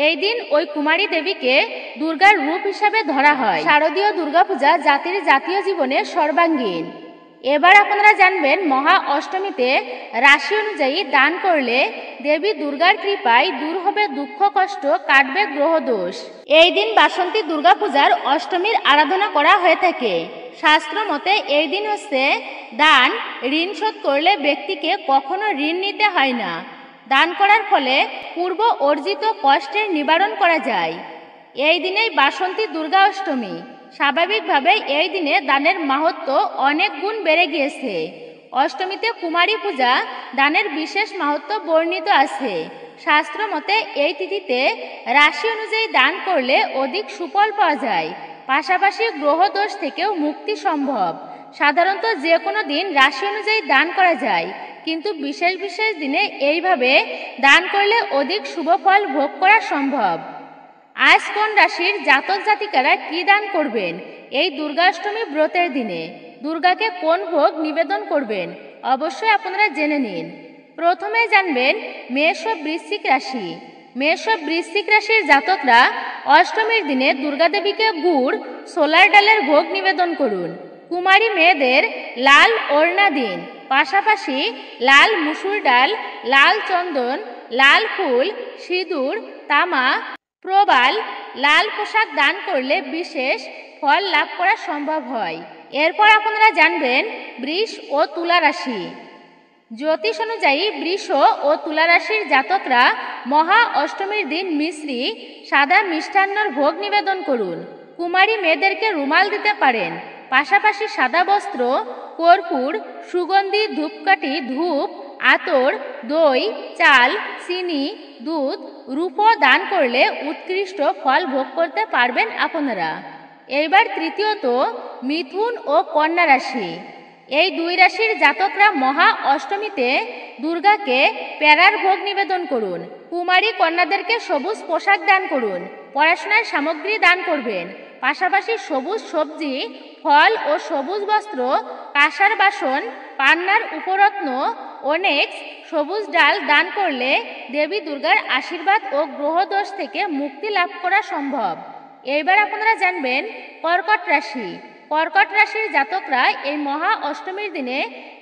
এই দিন ওই কুমারী দেবীকে দুর্গার রূপ হিসাবে ধরা হয়। শারদীয় দুর্গাপূজা জাতির জাতীয় জীবনে সর্বাঙ্গীন। এবার আপনারা জানবেন মহা অষ্টমীতে রাশি অনুযায়ী দান করলে দেবী দুর্গার কৃপায় দূর হবে দুঃখ কষ্ট, কাটবে গ্রহদোষ। এই দিন বাসন্তী দুর্গাপূজার অষ্টমীর আরাধনা করা হয়ে থাকে। শাস্ত্র মতে এই দিন হচ্ছে দান। ঋণ শোধ করলে ব্যক্তিকে কখনো ঋণ নিতে হয় না। দান করার ফলে পূর্ব অর্জিত কষ্টের নিবারণ করা যায়। এই দিনেই বাসন্তী দুর্গা অষ্টমী। স্বাভাবিকভাবেই এই দিনে দানের মাহাত্ম্য অনেক গুণ বেড়ে গিয়েছে। অষ্টমীতে কুমারী পূজা দানের বিশেষ মাহাত্ম্য বর্ণিত আছে। শাস্ত্র মতে এই তিথিতে রাশি অনুযায়ী দান করলে অধিক সুফল পাওয়া যায়, পাশাপাশি গ্রহদোষ থেকেও মুক্তি সম্ভব। সাধারণত যে কোনো দিন রাশি অনুযায়ী দান করা যায়, কিন্তু বিশেষ বিশেষ দিনে এইভাবে দান করলে অধিক শুভ ফল ভোগ করা সম্ভব। আজ কোন রাশির জাতক জাতিকারা কি দান করবেন এই দুর্গাষ্টমী ব্রতের দিনে? দুর্গাকে কোন ভোগ নিবেদন করবেন অবশ্যই আপনারা জেনে নিন। প্রথমে জানবেন মেষ ও বৃশ্চিক রাশি। মেষ ও বৃশ্চিক রাশির জাতকরা অষ্টমীর দিনে দুর্গাদেবীকে গুড়, ছোলার ডালের ভোগ নিবেদন করুন। কুমারী মেয়েদের লাল ওড়না দিন, পাশাপাশি লাল মুসুর ডাল, লাল চন্দন, লাল ফুল, সিঁদুর, তামা, প্রবাল, লাল পোশাক দান করলে বিশেষ ফল লাভ করা সম্ভব হয়। এরপর আপনারা জানবেন বৃষ ও তুলা রাশি। জ্যোতিষ অনুযায়ী বৃষ ও তুলা রাশির জাতকরা মহা অষ্টমীর দিন মিশ্রি সাদা মিষ্টান্নর ভোগ নিবেদন করুন। কুমারী মেয়েদেরকে রুমাল দিতে পারেন। পাশাপাশি সাদা বস্ত্র, কর্পূর, সুগন্ধি, ধূপকাঠি, ধূপ, আতর, দই, চাল, চিনি, দুধ, রূপো দান করলে উৎকৃষ্ট ফল ভোগ করতে পারবেন আপনারা। এইবার তৃতীয়ত মিথুন ও কন্যা রাশি। এই দুই রাশির জাতকরা মহা অষ্টমীতে দুর্গাকে প্যারার ভোগ নিবেদন করুন। কুমারী কন্যাদেরকে সবুজ পোশাক দান করুন। পড়াশোনার সামগ্রী দান করবেন। পাশাপাশি সবুজ সবজি, ফল ও সবুজ বস্ত্র, কাঁসার বাসন, পান্নার উপরত্ন, অনেক সবুজ ডাল দান করলে দেবী দুর্গার আশীর্বাদ ও গ্রহদোষ থেকে মুক্তি লাভ করা সম্ভব। এইবার আপনারা জানবেন কর্কট রাশি। কর্কট রাশির জাতকরা এই মহা অষ্টমীর দিনে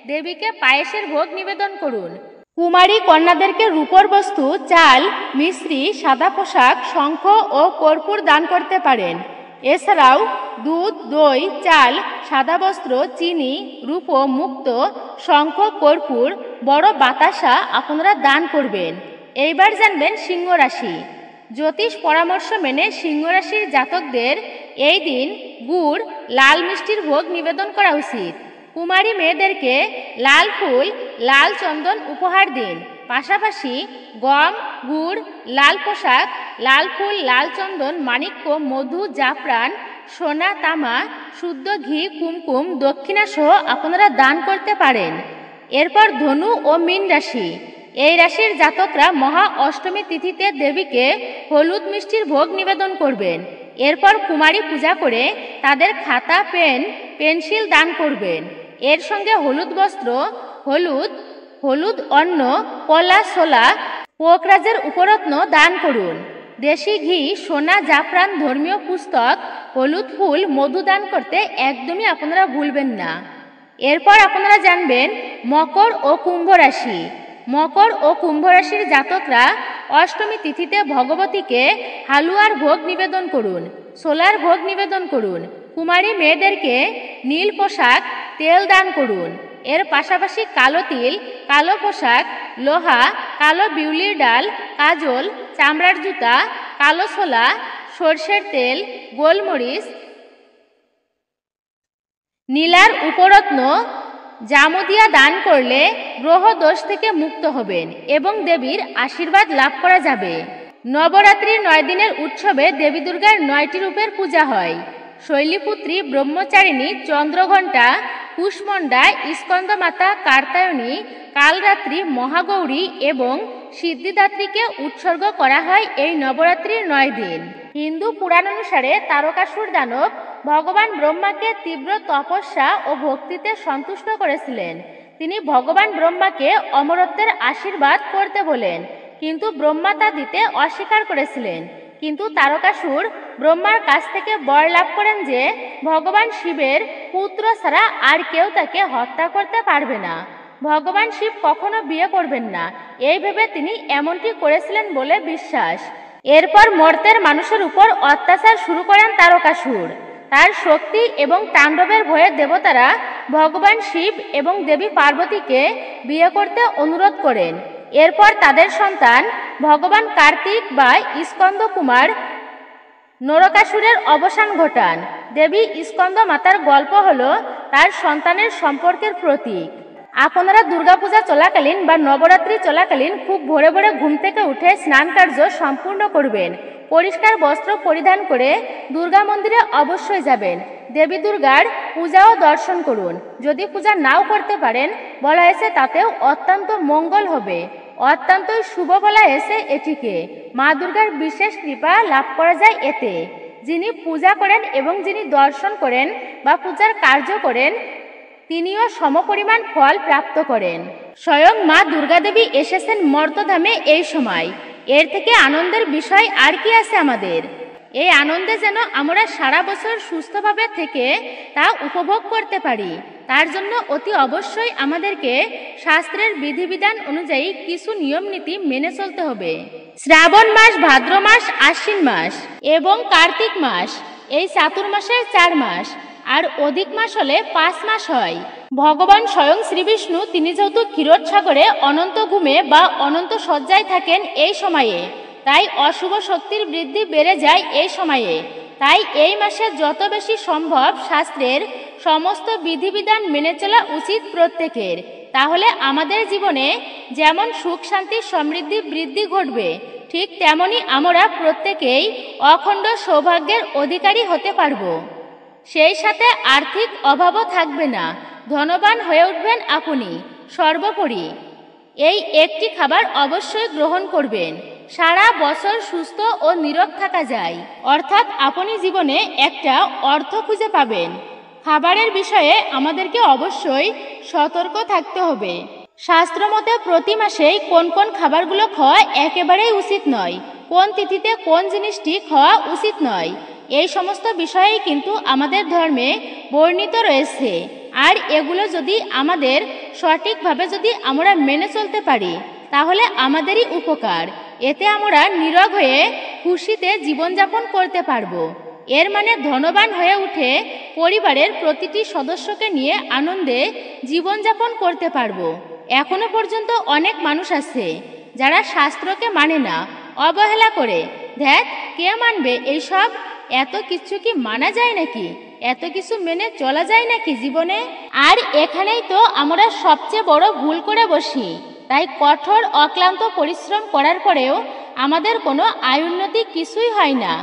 দেবীকে পায়েসের ভোগ নিবেদন করুন। কুমারী কন্যাদেরকে রূপোর বস্তু, চাল, মিশ্রি, সাদা পোশাক, শঙ্খ ও কর্পূর দান করতে পারেন। এছাড়াও দুধ, দই, চাল, সাদা বস্ত্র, চিনি, রূপো, মুক্ত, শঙ্খ, কর্পূর, বড় বাতাসা আপনারা দান করবেন। এইবার জানবেন সিংহ রাশি। জ্যোতিষ পরামর্শ মেনে সিংহ রাশির জাতকদের এই দিন গুড়, লাল মিষ্টির ভোগ নিবেদন করা উচিত। কুমারী মেয়েদেরকে লাল ফুল, লাল চন্দন উপহার দিন। পাশাপাশি গম, গুড়, লাল পোশাক, লাল ফুল, লাল চন্দন, মাণিক্য, মধু, জাফরান, সোনা, তামা, শুদ্ধ ঘি, কুমকুম, দক্ষিণা সহ আপনারা দান করতে পারেন। এরপর ধনু ও মীন রাশি। এই রাশির জাতকরা মহা অষ্টমী তিথিতে দেবীকে হলুদ মিষ্টির ভোগ নিবেদন করবেন। এরপর কুমারী পূজা করে তাদের খাতা, পেন, পেন্সিল দান করবেন। এর সঙ্গে হলুদ বস্ত্র, হলুদ অন্ন, কলা, ছোলা, পোকরাজের উপরত্ন দান করুন। দেশি ঘি, সোনা, জাফরান, ধর্মীয় পুস্তক, হলুদ ফুল, মধু দান করতে একদমই আপনারা ভুলবেন না। এরপর আপনারা জানবেন মকর ও কুম্ভ রাশি। মকর ও কুম্ভ রাশির জাতকরা অষ্টমী তিথিতে ভগবতীকে হালুয়ার ভোগ নিবেদন করুন, ছোলার ভোগ নিবেদন করুন। কুমারী মেয়েদেরকে নীল পোশাক, তেল দান করুন। এর পাশাপাশি কালো তিল, কালো পোশাক, লোহা, কালো বিউলির ডাল, কাজল, চামড়ার জুতা, কালো ছোলা, সর্ষের তেল, গোলমরিচ, নীলার উপরত্ন, জামুদিয়া দান করলে গ্রহ দোষ থেকে মুক্ত হবেন এবং দেবীর আশীর্বাদ লাভ করা যাবে। নবরাত্রির 9 দিনের উৎসবে দেবী দুর্গার 9টি রূপের পূজা হয়। শৈলীপুত্রী, ব্রহ্মচারিণী, চন্দ্রঘণ্টা, কুষ্মণ্ডা, স্কন্দমাতা, কার্তায়নী, কালরাত্রি, মহাগৌরী এবং সিদ্ধিদাত্রীকে উৎসর্গ করা হয় এই নবরাত্রির 9 দিন। হিন্দু পুরাণ অনুসারে তারকাসুর দানব ভগবান ব্রহ্মাকে তীব্র তপস্যা ও ভক্তিতে সন্তুষ্ট করেছিলেন। তিনি ভগবান ব্রহ্মাকে অমরত্বের আশীর্বাদ করতে বলেন, কিন্তু ব্রহ্মা তা দিতে অস্বীকার করেছিলেন। কিন্তু তারকাসুর ব্রহ্মার কাছ থেকে বর লাভ করেন যে ভগবান শিবের পুত্র ছাড়া আর কেউ তাকে হত্যা করতে পারবে না। ভগবান শিব কখনো বিয়ে করবেন না, এই ভেবে তিনি এমনটি করেছিলেন বলে বিশ্বাস। এরপর মর্তের মানুষের উপর অত্যাচার শুরু করেন তারকাসুর। তার শক্তি এবং তাণ্ডবের ভয়ে দেবতারা ভগবান শিব এবং দেবী পার্বতীকে বিয়ে করতে অনুরোধ করেন। এরপর তাদের সন্তান ভগবান কার্তিক বা স্কন্দ কুমার নরকাসুরের অবসান ঘটান। দেবী স্কন্দ মাতার গল্প হলো তার সন্তানের সম্পর্কের প্রতীক। আপনারা দুর্গাপূজা চলাকালীন বা নবরাত্রি চলাকালীন খুব ভোরে ভোরে ঘুম থেকে উঠে স্নান কার্য সম্পূর্ণ করবেন। পরিষ্কার বস্ত্র পরিধান করে দুর্গা মন্দিরে অবশ্যই যাবেন। দেবী দুর্গার পূজাও দর্শন করুন। যদি পূজা নাও করতে পারেন, বলা হয়েছে তাতেও অত্যন্ত মঙ্গল হবে, অত্যন্তই শুভ বলা হয়েছে এটিকে। মা দুর্গার বিশেষ কৃপা লাভ করা যায় এতে। যিনি পূজা করেন এবং যিনি দর্শন করেন বা পূজার কার্য করেন, তিনিও সমপরিমাণ ফল প্রাপ্ত করেন। স্বয়ং মা দুর্গা দেবী এসেছেন মর্তধামে এই সময়। এর থেকে আনন্দের বিষয় আর কি আছে আমাদের? এই আনন্দে যেন আমরা সারা বছর সুস্থভাবে থেকে তা উপভোগ করতে পারি। তার জন্য অতি অবশ্যই আমাদেরকে শাস্ত্রের বিধিবিধান অনুযায়ী কিছু নিয়ম নীতি মেনে চলতে হবে। শ্রাবণ মাস, ভাদ্র মাস, আশ্বিন মাস এবং কার্তিক মাস, এই চাতুর্মাসের 4 মাস, আর অধিক মাস হলে 5 মাস হয়। ভগবান স্বয়ং শ্রীবিষ্ণু তিনি যেহেতু ক্ষীরোদসাগরে অনন্ত ঘুমে বা অনন্ত শয্যায় থাকেন এই সময়ে, তাই অশুভ শক্তির বৃদ্ধি বেড়ে যায় এই সময়ে। তাই এই মাসে যত বেশি সম্ভব শাস্ত্রের সমস্ত বিধিবিধান মেনে চলা উচিত প্রত্যেকের। তাহলে আমাদের জীবনে যেমন সুখ শান্তি সমৃদ্ধি বৃদ্ধি ঘটবে, ঠিক তেমনি আমরা প্রত্যেকেই অখণ্ড সৌভাগ্যের অধিকারী হতে পারব। সেই সাথে আর্থিক অভাবও থাকবে না, ধনবান হয়ে উঠবেন আপনি। সর্বোপরি এই একটি খাবার অবশ্যই গ্রহণ করবেন, সারা বছর সুস্থ ও নীরোগ থাকা যায়, অর্থাৎ আপনি জীবনে একটা অর্থ খুঁজে পাবেন। খাবারের বিষয়ে আমাদেরকে অবশ্যই সতর্ক থাকতে হবে। শাস্ত্রমতে প্রতি মাসেই কোন কোন খাবারগুলো খাওয়া একেবারেই উচিত নয়, কোন তিথিতে কোন জিনিসটি খাওয়া উচিত নয়, এই সমস্ত বিষয়েই কিন্তু আমাদের ধর্মে বর্ণিত রয়েছে। আর এগুলো যদি আমাদের সঠিকভাবে যদি আমরা মেনে চলতে পারি তাহলে আমাদেরই উপকার, এতে আমরা নীরব হয়ে খুশিতে জীবনযাপন করতে পারবো। এর মানে ধনবান হয়ে উঠে পরিবারের প্রতিটি সদস্যকে নিয়ে আনন্দে জীবনযাপন করতে পারবো। এখনো পর্যন্ত অনেক মানুষ আছে যারা শাস্ত্রকে মানে না, অবহেলা করে। ধ্যাত, কে মানবে এইসব? এত কিছু কি মানা যায় নাকি? এত কিছু মেনে চলা যায় নাকি জীবনে? আর এখানেই তো আমরা সবচেয়ে বড় ভুল করে বসি। তাই কঠোর অক্লান্ত পরিশ্রম করার পরেও আমাদের কোনো আয় উন্নতি কিছুই হয় না।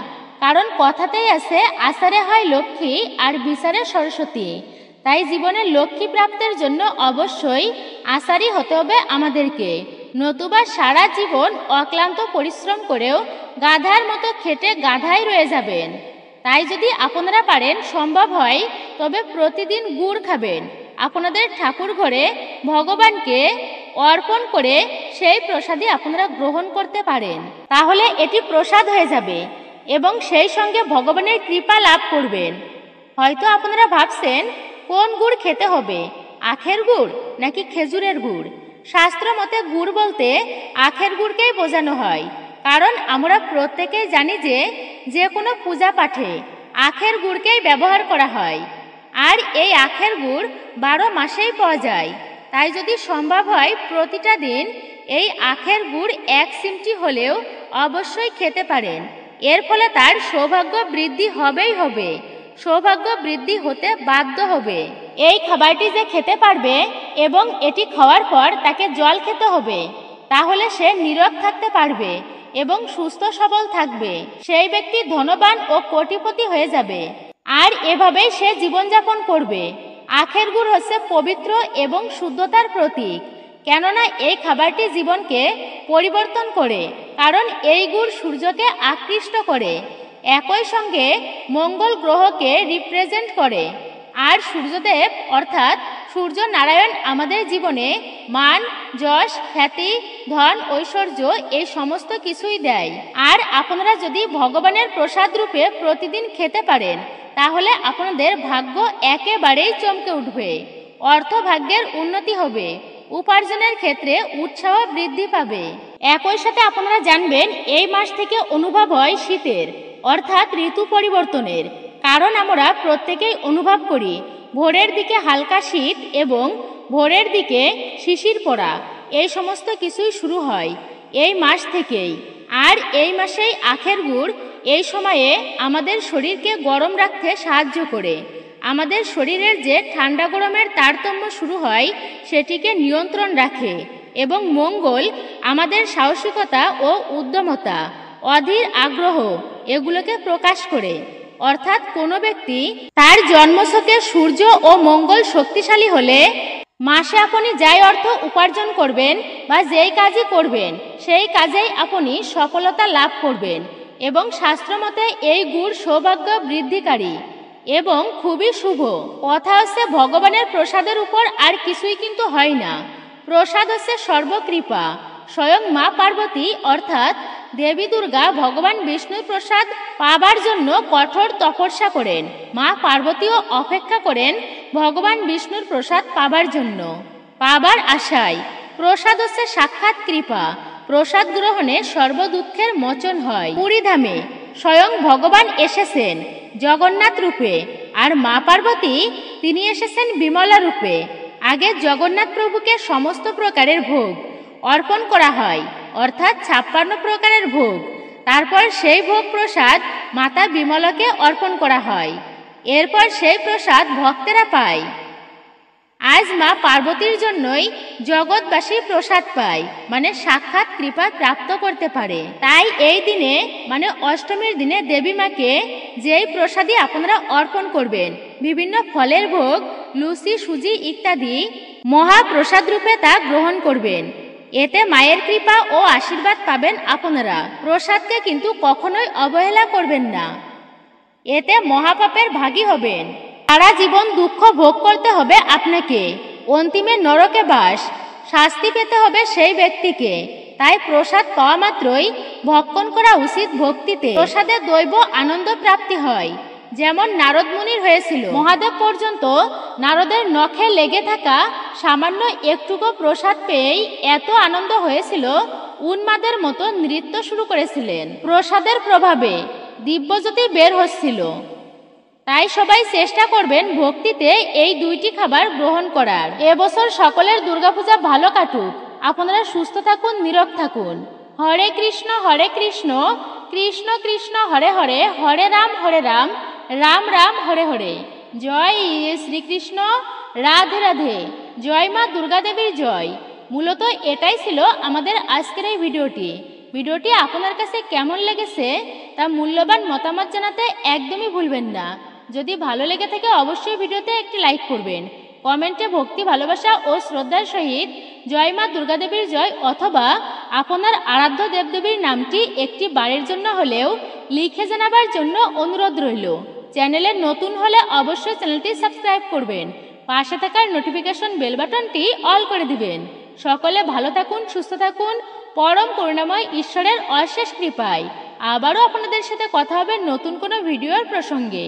কারণ কথাতেই আছে, আচারে হয় লক্ষ্মী আর বিচারে সরস্বতী। তাই জীবনে লক্ষ্মী প্রাপ্তির জন্য অবশ্যই আচারই হতে হবে আমাদেরকে, নতুবা সারা জীবন অক্লান্ত পরিশ্রম করেও গাধার মতো খেটে গাধাই রয়ে যাবেন। তাই যদি আপনারা পারেন, সম্ভব হয়, তবে প্রতিদিন গুড় খাবেন। আপনাদের ঠাকুর ঘরে ভগবানকে অর্পণ করে সেই প্রসাদই আপনারা গ্রহণ করতে পারেন, তাহলে এটি প্রসাদ হয়ে যাবে এবং সেই সঙ্গে ভগবানের কৃপা লাভ করবেন। হয়তো আপনারা ভাবছেন কোন গুড় খেতে হবে, আখের গুড় নাকি খেজুরের গুড়? শাস্ত্র মতে গুড় বলতে আখের গুড়কেই বোঝানো হয়, কারণ আমরা প্রত্যেকেই জানি যে কোনো পূজা পাঠে আখের গুড়কেই ব্যবহার করা হয়। আর এই আখের গুড় 12 মাসেই পাওয়া যায়। তাই যদি সম্ভব হয় প্রতিটা দিন এই আখের গুড় 1 চিমটি হলেও অবশ্যই খেতে পারেন। এর ফলে তার সৌভাগ্য বৃদ্ধি হবেই হবে, সৌভাগ্য বৃদ্ধি হতে বাধ্য হবে। এই খাবারটি যে খেতে পারবে এবং এটি খাওয়ার পর তাকে জল খেতে হবে, তাহলে সে নীরব থাকতে পারবে এবং সুস্থ সবল থাকবে। সেই ব্যক্তি ধনবান ও কোটিপতি হয়ে যাবে। আর এভাবেই সে জীবনযাপন করবে। আখের গুড় হচ্ছে পবিত্র এবং শুদ্ধতার প্রতীক, কেননা এই খাবারটি জীবনকে পরিবর্তন করে, কারণ এই গুড় সূর্যকে আকৃষ্ট করে, একই সঙ্গে মঙ্গল গ্রহকে রিপ্রেজেন্ট করে। আর সূর্যদেব অর্থাৎ সূর্য নারায়ণ আমাদের জীবনে মান, যশ, খ্যাতি, ধন, ঐশ্বর্য এই সমস্ত কিছুই দেয়। আর আপনারা যদি ভগবানের প্রসাদ রূপে প্রতিদিন খেতে পারেন তাহলে আপনাদের ভাগ্য একেবারেই চমকে উঠবে, অর্থ ভাগ্যের উন্নতি হবে, উপার্জনের ক্ষেত্রে উৎসাহ বৃদ্ধি পাবে। একই সাথে আপনারা জানবেন এই মাস থেকে অনুভব হয় শীতের অর্থাৎ ঋতু পরিবর্তনের, কারণ আমরা প্রত্যেকেই অনুভব করি ভোরের দিকে হালকা শীত এবং ভোরের দিকে শিশির পড়া, এই সমস্ত কিছুই শুরু হয় এই মাস থেকেই। আর এই মাসেই আখের গুড় এই সময়ে আমাদের শরীরকে গরম রাখতে সাহায্য করে, আমাদের শরীরের যে ঠান্ডা গরমের তারতম্য শুরু হয় সেটিকে নিয়ন্ত্রণ রাখে এবং মঙ্গল আমাদের সাহসিকতা ও উদ্যমতা, অধীর আগ্রহ এগুলোকে প্রকাশ করে। অর্থাৎ কোনো ব্যক্তি তার জন্মছকে সূর্য ও মঙ্গল শক্তিশালী হলে মাসে আপনি যাই অর্থ উপার্জন করবেন বা যেই কাজই করবেন সেই কাজেই আপনি সফলতা লাভ করবেন। এবং শাস্ত্রমতে এই গুড় সৌভাগ্য বৃদ্ধিকারী এবং খুবই শুভ। কথা হচ্ছে ভগবানের প্রসাদের উপর আর কিছুই কিন্তু হয় না। প্রসাদ হচ্ছে সর্বকৃপা। স্বয়ং মা পার্বতী অর্থাৎ দেবী দুর্গা ভগবান বিষ্ণুর প্রসাদ পাবার জন্য কঠোর তপস্যা করেন। মা পার্বতীও অপেক্ষা করেন ভগবান বিষ্ণুর প্রসাদ পাবার জন্য, পাবার আশায়। প্রসাদ হচ্ছে সাক্ষাৎ কৃপা। প্রসাদ গ্রহণে সর্বদুঃখের মোচন হয়। পুরীধামে স্বয়ং ভগবান এসেছেন জগন্নাথ রূপে, আর মা পার্বতী তিনি এসেছেন বিমলা রূপে। আগে জগন্নাথ প্রভুকে সমস্ত প্রকারের ভোগ অর্পণ করা হয়, অর্থাৎ 56 প্রকারের ভোগ। তারপর সেই ভোগ প্রসাদ মাতা বিমলাকে অর্পণ করা হয়। এরপর সেই প্রসাদ ভক্তেরা পায়। আজ মা পার্বতীর জন্যই জগৎবাসী প্রসাদ পায়, মানে সাক্ষাৎ কৃপা প্রাপ্ত করতে পারে। তাই এই দিনে মানে অষ্টমীর দিনে দেবী মাকে যেই প্রসাদই আপনারা অর্পণ করবেন, বিভিন্ন ফলের ভোগ, লুচি, সুজি ইত্যাদি মহাপ্রসাদ রূপে তা গ্রহণ করবেন। এতে মায়ের কৃপা ও আশীর্বাদ পাবেন আপনারা। প্রসাদকে কিন্তু কখনোই অবহেলা করবেন না, এতে মহাপাপের ভাগী হবেন। সারা জীবন দুঃখ ভোগ করতে হবে আপনাকে, অন্তিমে নরকে বাস, শাস্তি পেতে হবে সেই ব্যক্তিকে। তাই প্রসাদ পাওয়া মাত্রই ভক্ষণ করা উচিত ভক্তিতে। প্রসাদে দৈব আনন্দ প্রাপ্তি হয়, যেমন নারদ মুনির হয়েছিল। মহাদেব পর্যন্ত নারদের নখে লেগে থাকা সামান্য একটুকু প্রসাদ পেয়েই এত আনন্দ হয়েছিল, উন্মাদের মতো নৃত্য শুরু করেছিলেন। প্রসাদের প্রভাবে দিব্যজ্যোতি বের হচ্ছিল। তাই সবাই চেষ্টা করবেন ভক্তিতে এই দুইটি খাবার গ্রহণ করার। এবছর সকলের দুর্গাপূজা ভালো কাটুক, আপনারা সুস্থ থাকুন, নীরব থাকুন। হরে কৃষ্ণ কৃষ্ণ কৃষ্ণ হরে হরে, হরে রাম রাম রাম হরে হরে। জয় শ্রীকৃষ্ণ, রাধে রাধে, জয় মা দুর্গা দেবীর জয়। মূলত এটাই ছিল আমাদের আজকের এই ভিডিওটি আপনার কাছে কেমন লেগেছে তা মূল্যবান মতামত জানাতে একদমই ভুলবেন না। যদি ভালো লেগে থাকে অবশ্যই ভিডিওতে একটি লাইক করবেন। কমেন্টে ভক্তি, ভালোবাসা ও শ্রদ্ধার সহিত জয় মা দুর্গা দেবীর জয় অথবা আপনার আরাধ্য দেবদেবীর নামটি একটি বারের জন্য হলেও লিখে জানাবার জন্য অনুরোধ রইল। চ্যানেলে নতুন হলে অবশ্যই চ্যানেলটি সাবস্ক্রাইব করবেন, পাশে থাকার নোটিফিকেশন বেল বাটনটি অল করে দিবেন। সকলে ভালো থাকুন, সুস্থ থাকুন, পরম করুণাময় ঈশ্বরের অশেষ কৃপায় আবারও আপনাদের সাথে কথা হবে নতুন কোনো ভিডিওর প্রসঙ্গে।